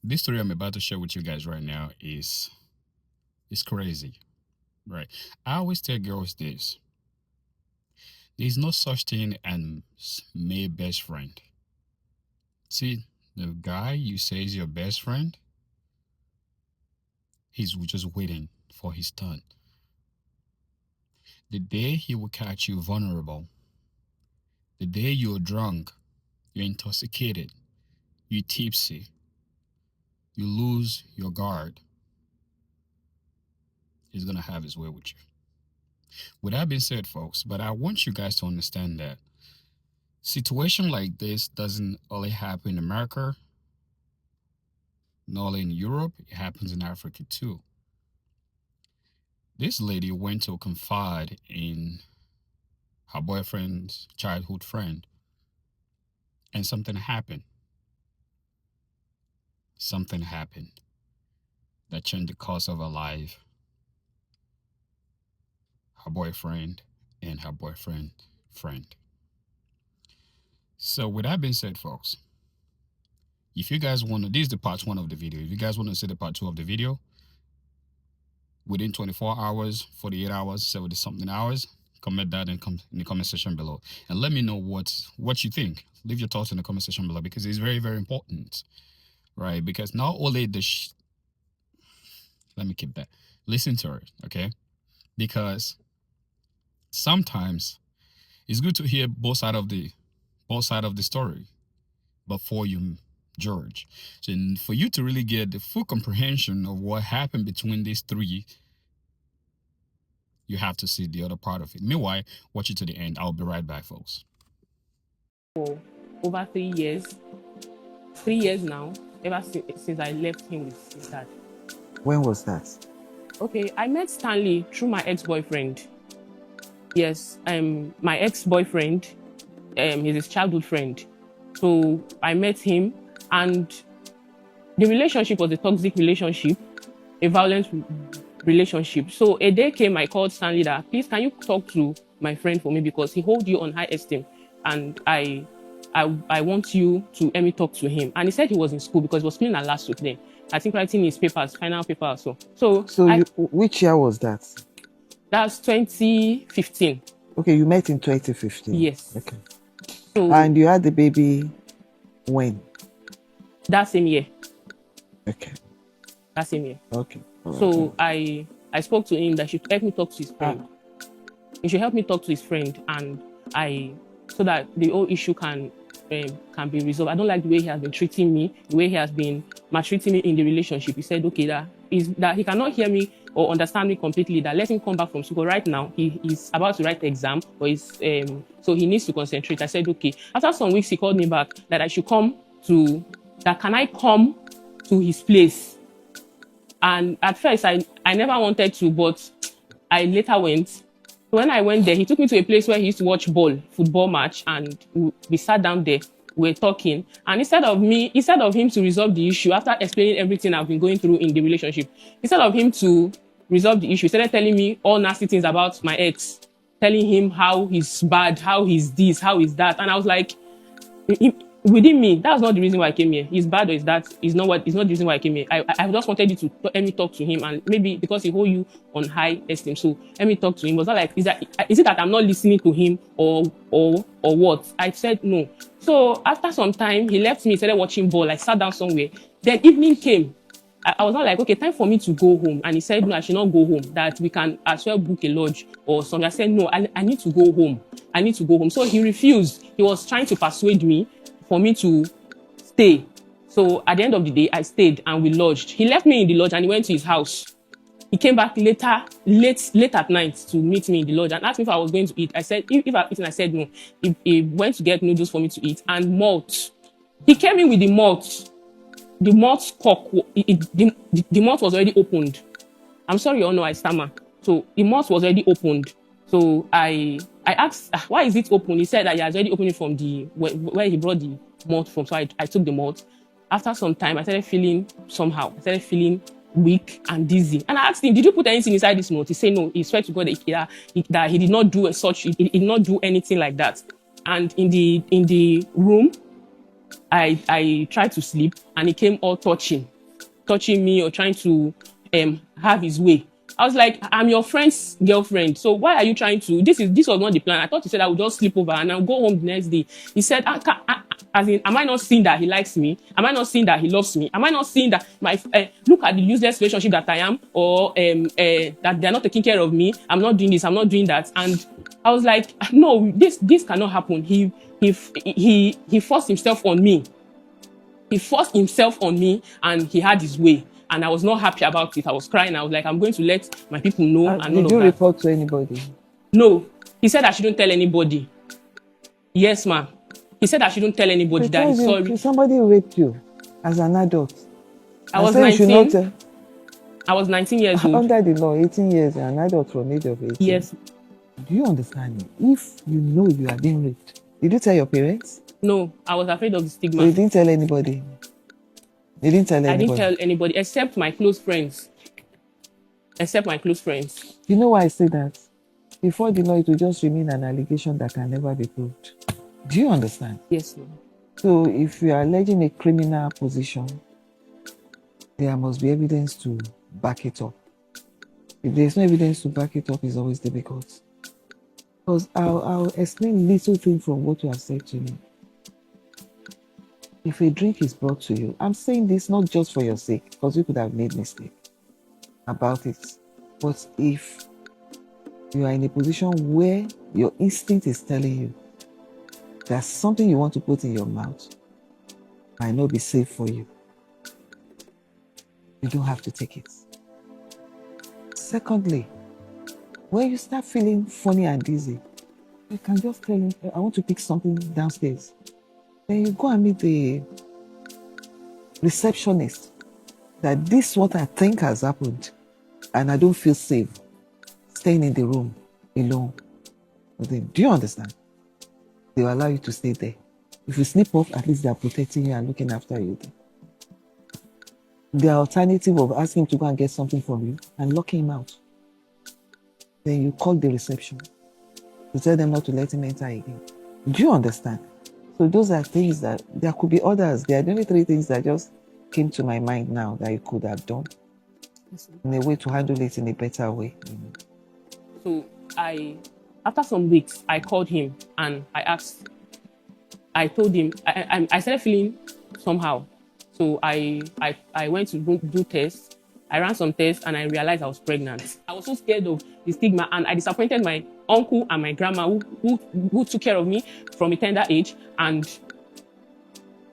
This story I'm about to share with you guys right now is crazy, right? I always tell girls this: there's no such thing as male best friend. See, the guy you say is your best friend, he's just waiting for his turn. The day he will catch you vulnerable, the day you're drunk, you're intoxicated, you're tipsy, you lose your guard, he's gonna have his way with you. With that being said, folks, but I want you guys to understand that situation like this doesn't only happen in America, not only in Europe, it happens in Africa too. This lady went to confide in her boyfriend's childhood friend, and something happened. Something happened that changed the course of her life, her boyfriend, and her boyfriend friend. So, with that being said, folks, if you guys want to, this is the part one of the video. If you guys want to see the part two of the video, within 24 hours, 48 hours, 70 something hours, comment that in the comment section below. And let me know what you think. Leave your thoughts in the comment section below because it's very, very important, right? Because not only let me keep that. Listen to it, okay? Because sometimes it's good to hear both side of the story before you judge. So for you to really get the full comprehension of what happened between these three, you have to see the other part of it. Meanwhile, watch it to the end. I'll be right back, folks. For over 3 years, 3 years now, ever since I left him with his dad. When was that? Okay, I met Stanley through my ex-boyfriend. Yes, my ex-boyfriend, he's his childhood friend. So I met him, and the relationship was a toxic relationship, a violent relationship. So a day came, I called Stanley that, please, can you talk to my friend for me because he holds you on high esteem, and I want you to let me talk to him. And he said he was in school because he was feeling a last week then. I think writing his papers, final paper or so. So which year was that? That's 2015. Okay, you met in 2015. Yes. Okay. So, and you had the baby when? That same year. Okay. That same year. Okay. So I spoke to him that he should help me talk to his friend. He should help me talk to his friend, and so that the whole issue can be resolved. I don't like the way he has been treating me, the way he has been maltreating me in the relationship. He said, okay, that he cannot hear me or understand me completely, that let him come back from school. Right now, he's about to write the exam, or so he needs to concentrate. I said, okay. After some weeks, he called me back that I should can I come to his place? And at first, I never wanted to, but I later went. When I went there, he took me to a place where he used to watch football match, and we sat down there, we were talking. And instead of him to resolve the issue, after explaining everything I've been going through in the relationship, instead of him to resolve the issue, he started telling me all nasty things about my ex, telling him how he's bad, how he's this, how he's that. And I was like, within me, that's not the reason why I came here. He's bad or is that is not the reason why I came here. I just wanted you to let me talk to him, and maybe because he hold you on high esteem, so let me talk to him. It was not like, is it that I'm not listening to him or what? I said no. So after some time, he left me, started watching ball. I sat down somewhere. Then evening came. I was not like, okay, time for me to go home. And he said, no, I should not go home, that we can as well book a lodge or something. I said, no, I need to go home. I need to go home. So he refused. He was trying to persuade me for me to stay. So at the end of the day, I stayed and we lodged. He left me in the lodge and he went to his house. He came back late at night to meet me in the lodge and asked me if I was going to eat. I said, if I'm eating, I said no. He went to get noodles for me to eat and malt. He came in with the malt. The malt cork, the malt was already opened. I'm sorry, you all know I stammer. So the malt was already opened. So I asked, why is it open? He said that he has already opened it from where he brought the malt from. So I took the malt. After some time, I started feeling somehow. I started feeling weak and dizzy. And I asked him, did you put anything inside this malt? He said no. He swear to God that he did not do he did not do anything like that. And in the room, I tried to sleep and he came all touching. touching me or trying to have his way. I was like, I'm your friend's girlfriend, so why are you trying to? This was not the plan. I thought he said I would just sleep over and I'll go home the next day. He said, as in, am I not seeing that he likes me? Am I not seeing that he loves me? Am I not seeing that my look at the useless relationship that I am, or that they're not taking care of me? I'm not doing this. I'm not doing that. And I was like, no, this cannot happen. He forced himself on me. He forced himself on me, and he had his way. And I was not happy about it. I was crying. I was like, I'm going to let my people know. And all did of you that. report to anybody? No. He said I shouldn't tell anybody. Yes, ma'am. He said I shouldn't tell anybody that he's sorry. Somebody raped you as an adult. I was 19. I was 19 years old. Under the law, 18 years, an adult from age of 18. Yes. Do you understand me? If you know you are being raped, did you tell your parents? No, I was afraid of the stigma. So you didn't tell anybody? You didn't tell anybody? I didn't tell anybody except my close friends. Except my close friends. You know why I say that? Before the law, it will just remain an allegation that can never be proved. Do you understand? Yes, ma'am. So if you are alleging a criminal position, there must be evidence to back it up. If there's no evidence to back it up, it's always difficult. Because I'll explain little things from what you have said to me. If a drink is brought to you, I'm saying this not just for your sake, because you could have made mistake about it. But if you are in a position where your instinct is telling you there's something you want to put in your mouth, might not be safe for you, you don't have to take it. Secondly, when you start feeling funny and dizzy, you can just tell him, I want to pick something downstairs. Then you go and meet the receptionist that this is what I think has happened and I don't feel safe staying in the room alone. Then, do you understand? They will allow you to stay there. If you sleep off, at least they are protecting you and looking after you. The alternative of asking him to go and get something from you and locking him out. Then you call the reception to tell them not to let him enter again. Do you understand? So those are things that, there could be others. There are the only 3 things that just came to my mind now that you could have done in a way to handle it in a better way. So after some weeks, I called him and I told him, I started feeling somehow. So I went to do tests. I ran some tests and I realized I was pregnant. I was so scared of the stigma, and I disappointed my uncle and my grandma who took care of me from a tender age. And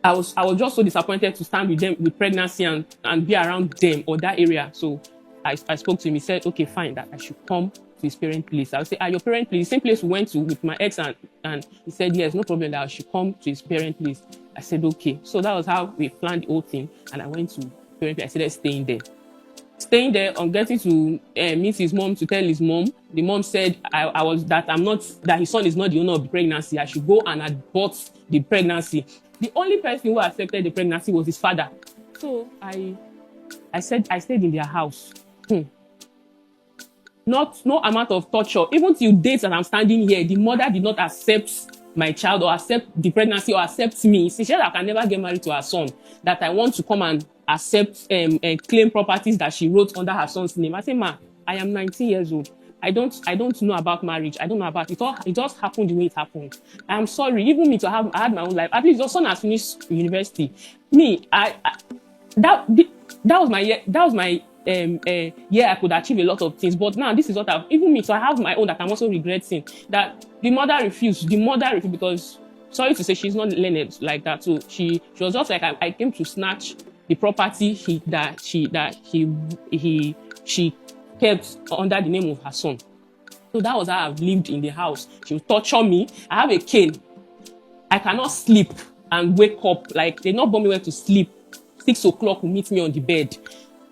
I was just so disappointed to stand with them with pregnancy and be around them or that area. So I spoke to him. He said, okay, fine, that I should come to his parent place. I would say, your parent place, same place we went to with my ex, and he said, yes, no problem, that I should come to his parent place. I said, okay. So that was how we planned the whole thing. And I went to parent place. I started staying there. Staying there, on getting to meet his mom to tell his mom, the mom said that his son is not the owner of the pregnancy. I should go and abort the pregnancy. The only person who accepted the pregnancy was his father. So I said I stayed in their house. No amount of torture. Even till dates that I'm standing here, the mother did not accept my child or accept the pregnancy or accept me. She said I can never get married to her son. That I want to come and accept and claim properties that she wrote under her son's name. I said, ma, I am 19 years old. I don't know about marriage. I don't know about it. It just happened the way it happened. I'm sorry. Even me I had my own life. At least your son has finished university. Me, that was my year. That was my year I could achieve a lot of things. But now this is what even me. So I have my own that I'm also regretting. That the mother refused. The mother refused because, sorry to say, she's not learned like that. So she was just like, I came to snatch the property she kept under the name of her son. So that was how I've lived in the house. She would torture me. I have a cane. I cannot sleep and wake up. Like, they not born me where to sleep. 6 o'clock will meet me on the bed.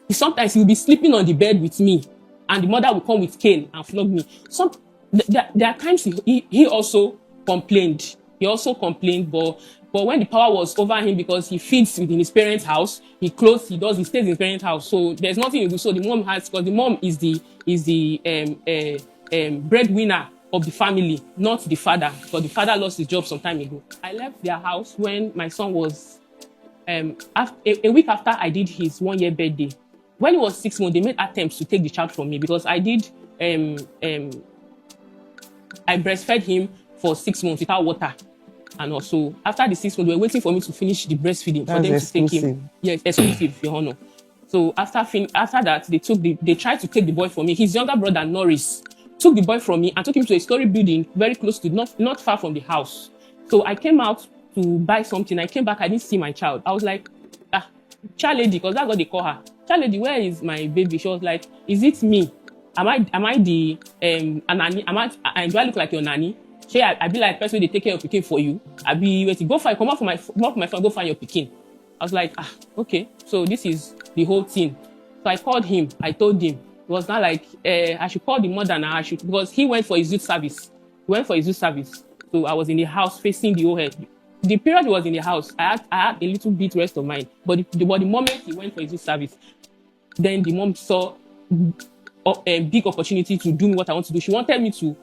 Sometimes he will be sleeping on the bed with me, and the mother will come with cane and flog me. There are times he also complained. He also complained, but when the power was over him, because he feeds within his parents' house, he stays in his parents' house. So there's nothing to do. So the mom because the mom is the breadwinner of the family, not the father, because the father lost his job some time ago. I left their house when my son was a week after I did his 1 year birthday, when he was 6 months, they made attempts to take the child from me because I breastfed him for 6 months without water. And also, after the 6 months, they were waiting for me to finish the breastfeeding for them to take him. Yes, exclusive, Your Honor. So after that, they tried to take the boy from me. His younger brother, Norris, took the boy from me and took him to a story building very close to, not far from the house. So I came out to buy something. I came back, I didn't see my child. I was like, child lady, because that's what they call her. Child lady, where is my baby? She was like, is it me? Am I the nanny? Do I look like your nanny? I be like person they take care of your pikin for you. I be waiting. Come out from my phone, go find your pikin. I was like, okay. So this is the whole thing. So I called him. I told him. It was not like I should call the mother now. Because he went for his youth service. So I was in the house facing the OH. The period he was in the house, I had a little bit rest of mind. But the moment he went for his youth service, then the mom saw a big opportunity to do what I want to do. She wanted me to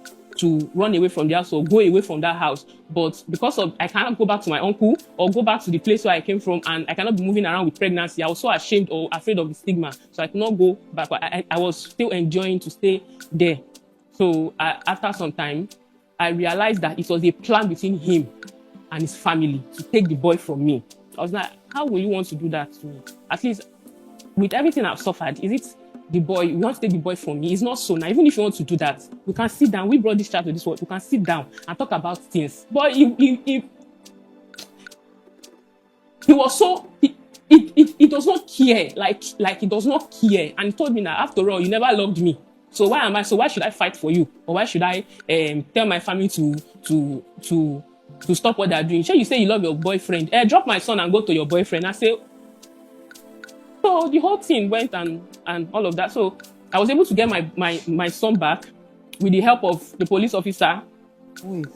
run away from the house or go away from that house. But because of I cannot go back to my uncle or go back to the place where I came from, and I cannot be moving around with pregnancy. I was so ashamed or afraid of the stigma. So I could not go back. But I was still enjoying to stay there. So after some time, I realized that it was a plan between him and his family to take the boy from me. I was like, how will you want to do that to me? At least with everything I've suffered, is it the boy, you want to take the boy from me? It's not so. Now, even if you want to do that, we can sit down. We brought this child to this world. We can sit down and talk about things. But he was so, he does not care. Like he does not care. And he told me that, after all, you never loved me. So why should I fight for you? Or why should I tell my family to stop what they're doing? Sure, you say you love your boyfriend. Drop my son and go to your boyfriend. I say, so the whole thing went and all of that. So I was able to get my son back with the help of the police officer. Wait,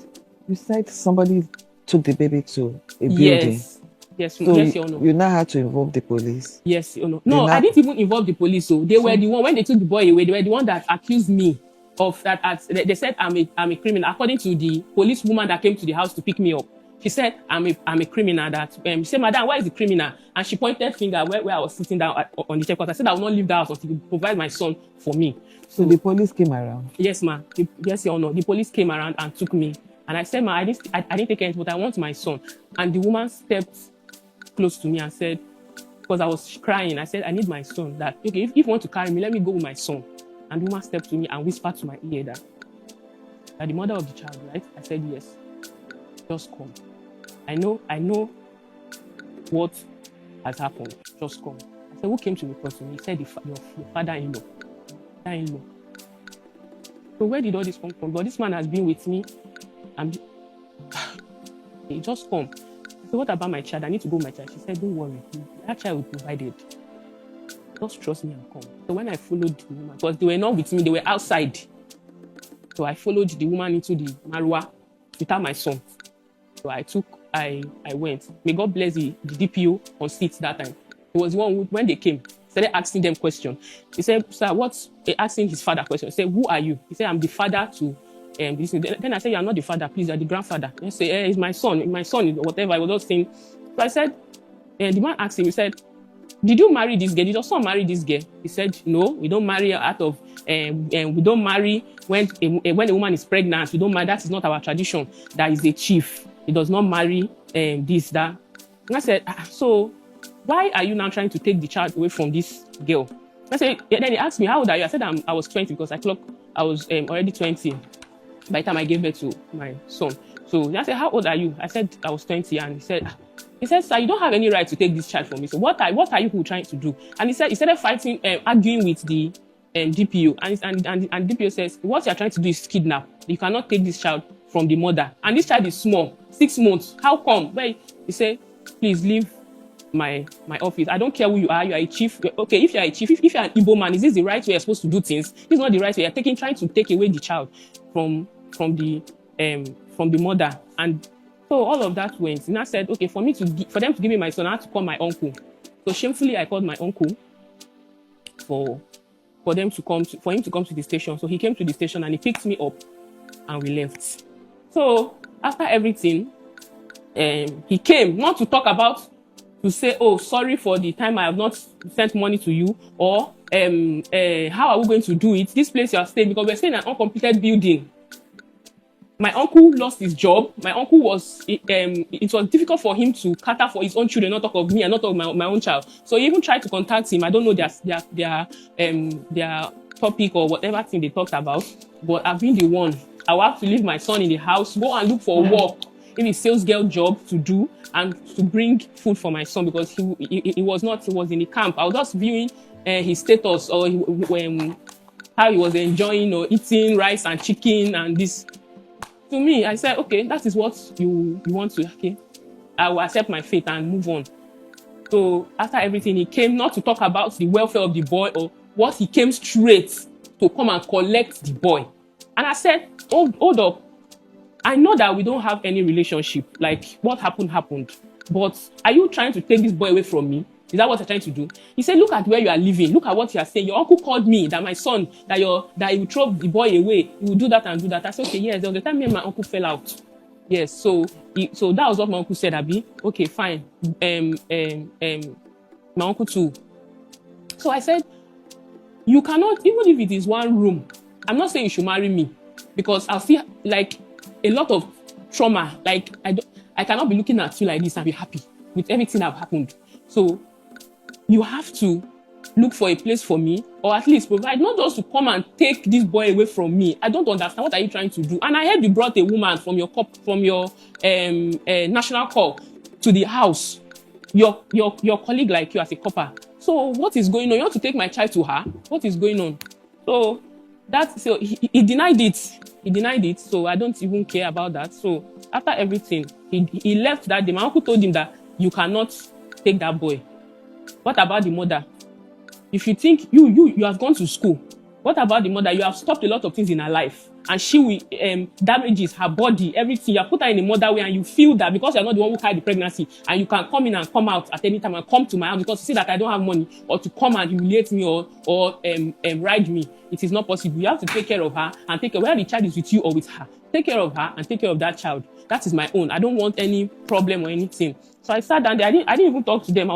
you said somebody took the baby to a building? Yes, so yes, Your Honor. You now had to involve the police? Yes, Your Honor. No, I didn't even involve the police. So they were the one, when they took the boy away, they were the one that accused me of that. They said I'm a criminal. According to the police woman that came to the house to pick me up, she said I'm a criminal. That she said, Madam, where is the criminal? And she pointed finger where I was sitting down on the chair, because I said I will not leave the house until you provide my son for me. So the police came around? Yes, ma. Yes, Your Honor. The police came around and took me. And I said, ma, I didn't take anything, but I want my son. And the woman stepped close to me and said, because I was crying, I said, I need my son. That, okay, if you want to carry me, let me go with my son. And the woman stepped to me and whispered to my ear that the mother of the child, right? I said, yes. Just come. I know what has happened. Just come. I said, who came to report to me? He said, your father-in-law. Father-in-law. So where did all this come from? But this man has been with me. He just come. So what about my child? I need to go with my child. She said, don't worry. That child will be provided. Just trust me and come. So when I followed the woman, because they were not with me, they were outside. So I followed the woman into the Marwa without my son. So I went. May God bless the DPO on seats that time. He was the one who, when they came, started asking them questions. He said, sir, asking his father questions. He said, who are you? He said, I'm the father to this. Then I said, you are not the father, please, you are the grandfather. He said, it's my son, whatever. I was just saying. So I said, the man asked him, he said, did you marry this girl? Did your son marry this girl? He said, no, we don't marry out of, we don't marry when a woman is pregnant. We don't marry, that is not our tradition. That is a chief. He does not marry this, that. And I said, so why are you now trying to take the child away from this girl? I said, then he asked me, how old are you? I said, I was 20 because I was already 20 by the time I gave birth to my son. So I said, how old are you? I said, I was 20. And he said, sir, you don't have any right to take this child from me. So what are you people trying to do? And he started fighting, arguing with the DPO. And DPO says, what you are trying to do is kidnap. You cannot take this child from the mother. And this child is small, 6 months. How come? Well, he said, please leave my office. I don't care who you are. You are a chief. Okay, if you are a chief, if you are an Igbo man, is this the right way you're supposed to do things? This is not the right way. You're trying to take away the child from the mother. And so all of that went. And I said, okay, for them to give me my son, I had to call my uncle. So shamefully, I called my uncle for him to come to the station. So he came to the station and he picked me up and we left. So after everything, he came not to talk about to say, oh, sorry for the time I have not sent money to you, or how are we going to do it? This place you are staying, because we're staying in an uncompleted building. My uncle lost his job. My uncle was, it was difficult for him to cater for his own children, not talk of me and not talk of my own child. So he even tried to contact him. I don't know their topic or whatever thing they talked about, but I've been the one. I will have to leave my son in the house, go and look for work, in a sales girl job to do, and to bring food for my son, because he was in the camp. I was just viewing his status, or how he was enjoying or eating rice and chicken and this. To me, I said, okay, that is what you want to, okay, I will accept my fate and move on. So after everything, he came not to talk about the welfare of the boy or what, he came straight to come and collect the boy. And I said, hold up. I know that we don't have any relationship. Like, what happened, but are you trying to take this boy away from me? Is that what you're trying to do? He said, look at where you are living. Look at what you are saying. Your uncle called me that my son, that he will throw the boy away. He will do that and do that. I said, okay, yes. There was the time me and my uncle fell out. Yes. So that was what my uncle said, Abi. Okay, fine. My uncle too. So I said, you cannot, even if it is one room, I'm not saying you should marry me, because I'll see like a lot of trauma. Like, I cannot be looking at you like this and be happy with everything that happened. So you have to look for a place for me, or at least provide, not just to come and take this boy away from me. I don't understand. What are you trying to do? And I heard you brought a woman from your national call to the house. Your colleague like you as a copper. So what is going on? You want to take my child to her? What is going on? So he denied it. He denied it. So I don't even care about that. So after everything, he left that day. My uncle told him that you cannot take that boy. What about the mother? If you think you have gone to school, what about the mother? You have stopped a lot of things in her life, and she will damages her body, everything. You have put her in a mother way, and you feel that because you're not the one who carried the pregnancy, and you can come in and come out at any time and come to my house because you see that I don't have money, or to come and humiliate me or ride me. It is not possible. You have to take care of her and take care, whether the child is with you or with her. Take care of her and take care of that child. That is my own. I don't want any problem or anything. So I sat down there. I didn't even talk to them.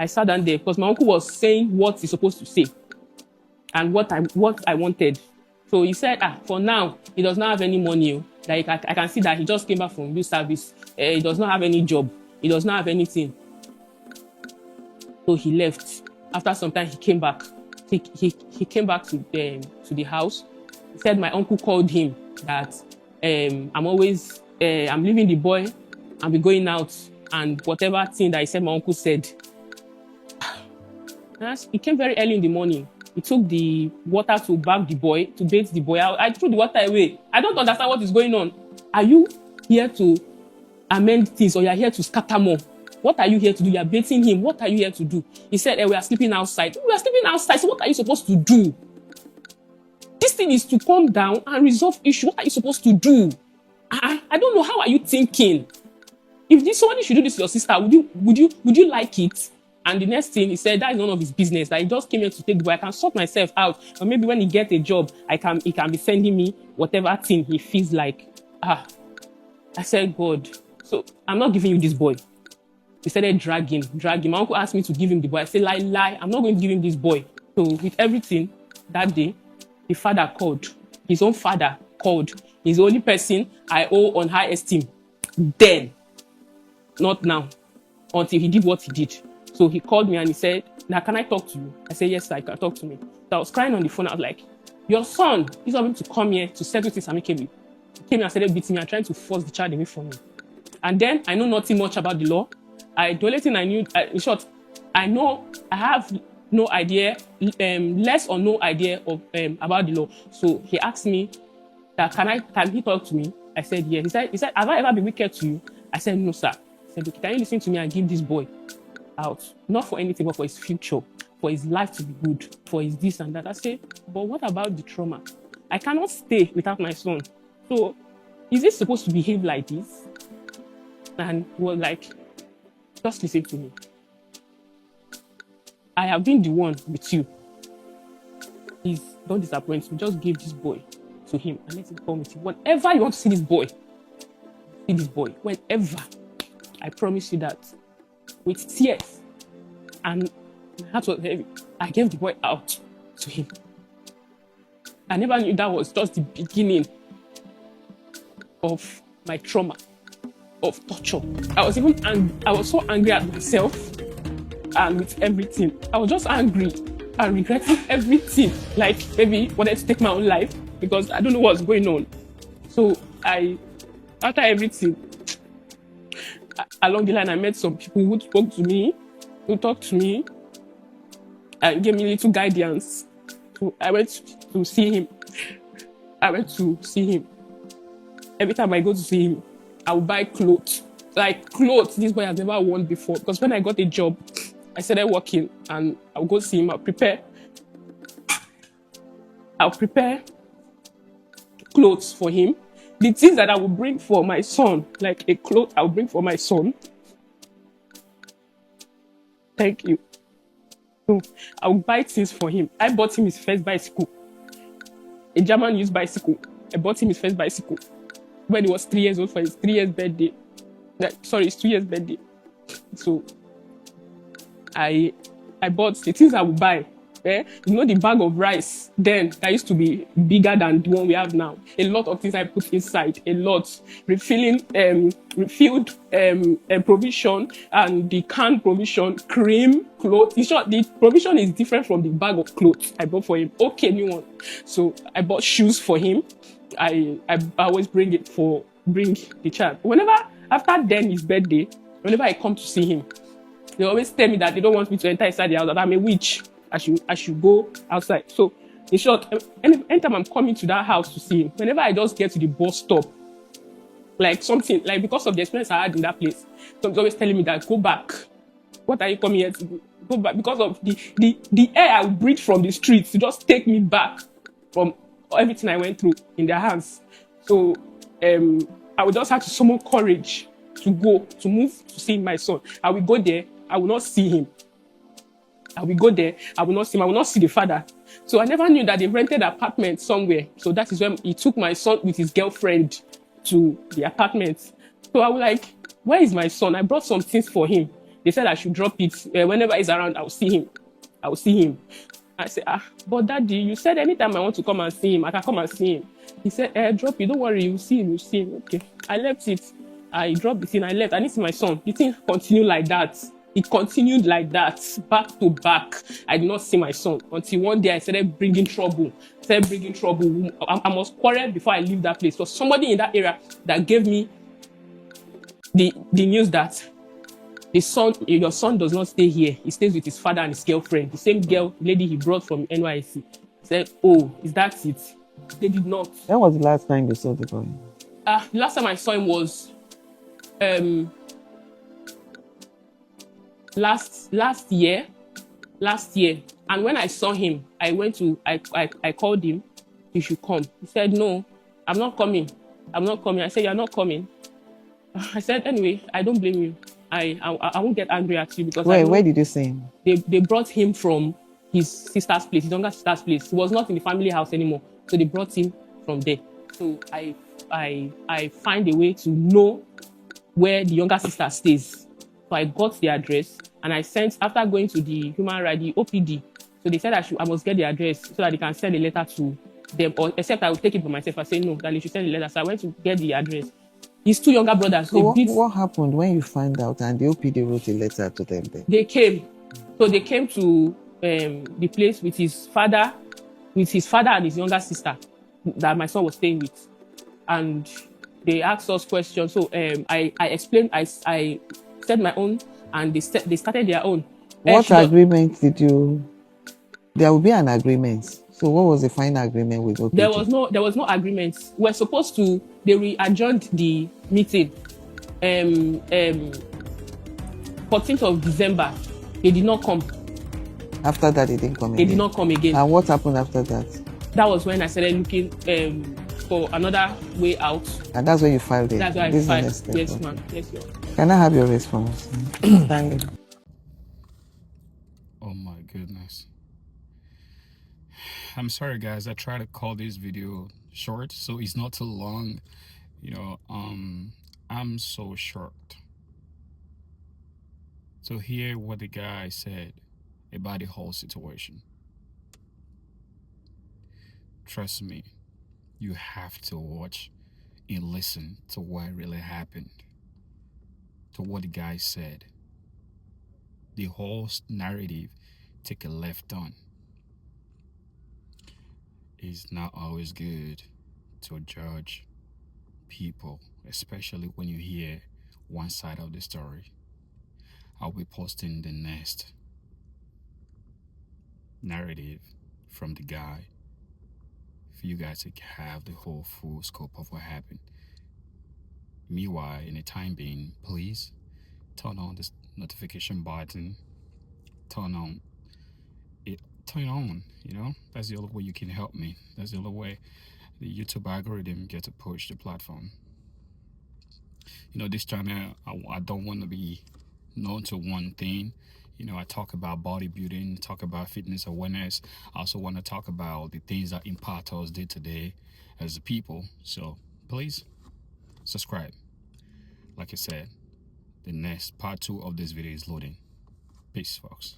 I sat down there because my uncle was saying what he's supposed to say and what I wanted. So he said, for now, he does not have any money. Like I can see that he just came back from youth service. He does not have any job. He does not have anything. So he left. After some time, he came back. He came back to the house. He said my uncle called him that I'm leaving the boy and be going out, and whatever thing that he said my uncle said. He came very early in the morning. He took the water to bathe the boy, to bathe the boy. I threw the water away. I don't understand what is going on. Are you here to amend things, or you are here to scatter more? What are you here to do? You are bathing him. What are you here to do? He said, we are sleeping outside. We are sleeping outside. So what are you supposed to do? This thing is to calm down and resolve issue. What are you supposed to do? I don't know. How are you thinking? If somebody should do this to your sister, would you like it? And the next thing, he said that is none of his business. That he just came here to take the boy. I can sort myself out. Or maybe when he gets a job, he can be sending me whatever thing he feels like. I said, God, so I'm not giving you this boy. He started dragging. My uncle asked me to give him the boy. I said, lie. I'm not going to give him this boy. So with everything, that day, the father called. His own father called. He's the only person I owe on high esteem. Then, not now, until he did what he did. So he called me and he said, now can I talk to you? I said, yes, sir, I can talk to me. So I was crying on the phone. I was like, your son is not going to come here to settle things amicably. He came and started beating me and trying to force the child away from me. And then I know nothing much about the law. The only thing I knew, in short, I have no idea, less or no idea of about the law. So he asked me that can he talk to me? I said yes. He said, have I ever been wicked to you? I said, no, sir. He said, okay, can you listen to me and give this boy out? Not for anything, but for his future, for his life to be good, for his this and that. I said, but what about the trauma? I cannot stay without my son. So is he supposed to behave like this? And he was like, just listen to me. I have been the one with you. Please don't disappoint me. Just give this boy to him and let him come with you. Whenever you want to see this boy, whenever. I promise you that. with tears, and my heart was heavy. I gave the boy out to him. I never knew that was just the beginning of my trauma, of torture. I was so angry at myself and with everything. I was just angry and regretting everything. Like maybe wanted to take my own life because I don't know what's going on. So after everything, along the line, I met some people who spoke to me, who talked to me, and gave me little guidance. So I went to see him. Every time I go to see him, I will buy clothes. Like clothes this boy has never worn before. Because when I got a job, I started working and I'll go see him. I'll prepare clothes for him. The things that I will bring for my son, like a cloth I will bring for my son. Thank you. So I'll buy things for him. I bought him his first bicycle. A German used bicycle. I bought him his first bicycle when he was 3 years old for his 3 years birthday. His 2 years birthday. So I bought the things I would buy. You know the bag of rice then that used to be bigger than the one we have now. A lot of things I put inside. A lot. Refilled provision and the canned provision, cream, clothes. In short, the provision is different from the bag of clothes I bought for him. Okay, new one. So I bought shoes for him. I always bring the child. After then his birthday, whenever I come to see him, they always tell me that they don't want me to enter inside the house, that I'm a witch. I should go outside. So, in short, anytime I'm coming to that house to see him, whenever I just get to the bus stop, because of the experience I had in that place, so he's always telling me that, go back. What are you coming here to do? Go back. Because of the air I would breathe from the streets to just take me back from everything I went through in their hands. So, I would just have to summon courage to move to see my son. I will go there. I will not see him. I will go there. I will not see him. I will not see the father. So I never knew that they rented an apartment somewhere. So that is when he took my son with his girlfriend to the apartment. So I was like, where is my son? I brought some things for him. They said I should drop it. Whenever he's around, I will see him. I said, but daddy, you said anytime I want to come and see him, I can come and see him. He said, drop it. Don't worry. You see him. Okay. I left it. I dropped the thing. I left. I didn't see my son. The thing continued like that. It continued like that, back to back. I did not see my son until one day I started bringing trouble. I must quarrel before I leave that place. So somebody in that area that gave me the news that your son does not stay here. He stays with his father and his girlfriend. The same lady he brought from NYC. He said, oh, is that it? They did not. When was the last time you saw the boy? The last time I saw him was last year, and when I saw him, I called him. You should come. He said, no, I'm not coming. I said, you're not coming. I said, anyway, I don't blame you. I won't get angry at you because where did you see him? They brought him from his sister's place, his younger sister's place. He was not in the family house anymore, so they brought him from there. So I find a way to know where the younger sister stays. So I got the address and I sent, after going to the human rights, the OPD. So they said I must get the address so that they can send a letter to them, or except I will take it for myself. I said no, that they should send a letter. So I went to get the address. His two younger brothers. So what happened when you found out and the OPD wrote a letter to them then? They came. So they came to the place with his father and his younger sister that my son was staying with. And they asked us questions. So I explained, I said my own, and they started their own. What agreement did you... There will be an agreement. So what was the final agreement with OPD? There was no agreement. We're supposed to... They re-adjourned the meeting. 14th of December. They did not come. After that, they didn't come again? They did not come again. And what happened after that? That was when I started looking for another way out. And that's when you filed it? That's why I filed. Yes, ma'am. Yes, ma'am. Can I have your response? Thank you. Oh my goodness. I'm sorry guys, I try to call this video short so it's not too long. You know, I'm so shocked. So hear what the guy said about the whole situation. Trust me, you have to watch and listen to what really happened, to what the guy said. The whole narrative take a left turn. It's not always good to judge people, especially when you hear one side of the story. I'll be posting the next narrative from the guy for you guys to have the whole full scope of what happened. Meanwhile, in the time being, please turn on this notification button. Turn it on, you know? That's the only way you can help me. That's the only way the YouTube algorithm get to push the platform. You know, this channel, I don't want to be known to one thing. You know, I talk about bodybuilding, talk about fitness awareness. I also want to talk about the things that impact us day to day as a people. So please subscribe. Like I said, the next part 2 of this video is loading. Peace, folks.